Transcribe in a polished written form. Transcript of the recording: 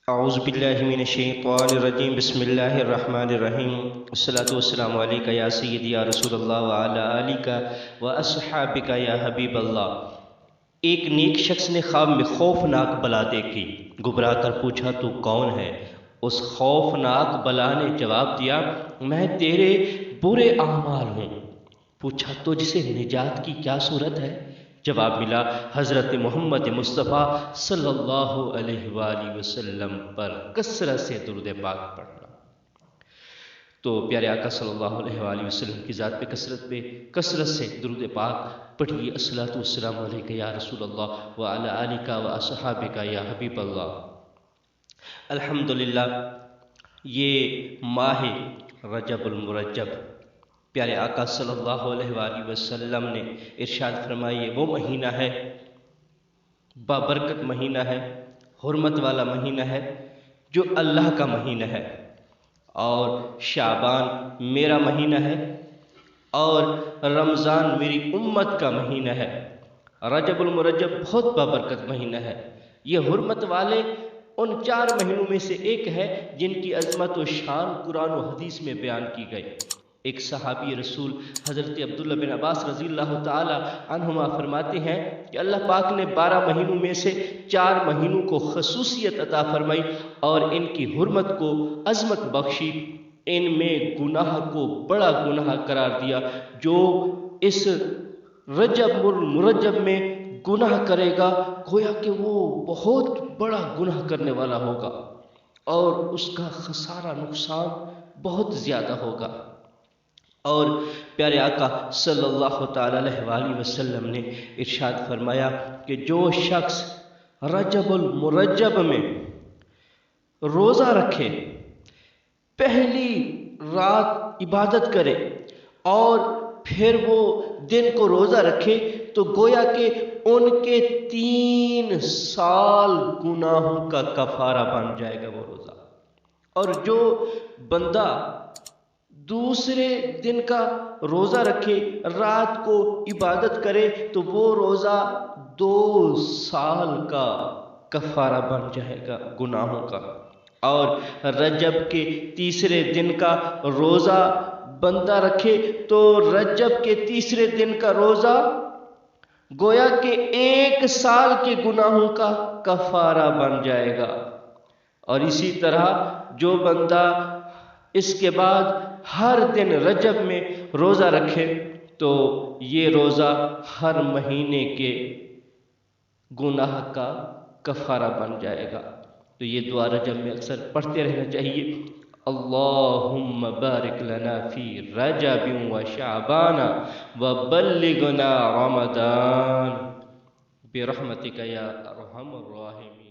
اعوذ باللہ من الشیطان الرجیم بسم اللہ الرحمن الرحیم والصلاة والسلام علیکہ یا سیدی یا رسول اللہ وعلی آلکہ واصحابکہ یا حبیب اللہ۔ ایک نیک شخص نے خواب میں خوفناک بلا دیکھی، گھبرا کر پوچھا تو کون ہے؟ اس خوفناک بلا نے جواب دیا میں تیرے برے اعمال ہوں۔ پوچھا تو جسے نجات کی کیا صورت ہے؟ جواب ملا حضرت محمد مصطفیٰ صلی اللہ علیہ وآلہ وسلم پر کثرت سے درود پاک پڑھنا۔ تو پیارے آقا صلی اللہ علیہ وآلہ وسلم کی ذات پہ کثرت سے درود پاک پڑھیے۔ الصلاۃ والسلام علیکہ یا رسول اللہ وعلی آلکہ واصحابکہ یا حبیب اللہ۔ الحمدللہ یہ ماہ رجب المرجب پیارے آقا صلی اللہ علیہ وآلہ وسلم نے ارشاد فرمائی وہ مہینہ ہے، بابرکت مہینہ ہے، حرمت والا مہینہ ہے جو اللہ کا مہینہ ہے، اور شعبان میرا مہینہ ہے، اور رمضان میری امت کا مہینہ ہے۔ رجب المرجب بہت بابرکت مہینہ ہے۔ یہ حرمت والے ان 4 مہینوں میں سے ایک ہے جن کی عظمت و شان قرآن و حدیث میں بیان کی گئی۔ ایک صحابی رسول حضرت عبداللہ بن عباس رضی اللہ تعالی عنہما فرماتے ہیں کہ اللہ پاک نے 12 مہینوں میں سے 4 مہینوں کو خصوصیت عطا فرمائی اور ان کی حرمت کو عظمت بخشی، ان میں گناہ کو بڑا گناہ قرار دیا۔ جو اس رجب المرجب میں گناہ کرے گا گویا کہ وہ بہت بڑا گناہ کرنے والا ہوگا اور اس کا خسارہ نقصان بہت زیادہ ہوگا۔ اور پیارے آقا صلی اللہ تعالی علیہ وآلہ وسلم نے ارشاد فرمایا کہ جو شخص رجب المرجب میں روزہ رکھے، پہلی رات عبادت کرے اور پھر وہ دن کو روزہ رکھے تو گویا کہ ان کے 3 سال گناہوں کا کفارہ بن جائے گا وہ روزہ۔ اور جو بندہ دوسرے دن کا روزہ رکھے، رات کو عبادت کرے تو وہ روزہ 2 سال کا کفارہ بن جائے گا گناہوں کا۔ اور رجب کے تیسرے دن کا روزہ بندہ رکھے تو رجب کے تیسرے دن کا روزہ گویا کہ 1 سال کے گناہوں کا کفارہ بن جائے گا۔ اور اسی طرح جو بندہ اس کے بعد ہر دن رجب میں روزہ رکھے تو یہ روزہ ہر مہینے کے گناہ کا کفارہ بن جائے گا۔ تو یہ دعا رجب میں اکثر پڑھتے رہنا چاہیے۔ اللہم بارک لنا فی رجب و شعبان وبلغنا رمضان برحمتک یا ارحم الراحمین۔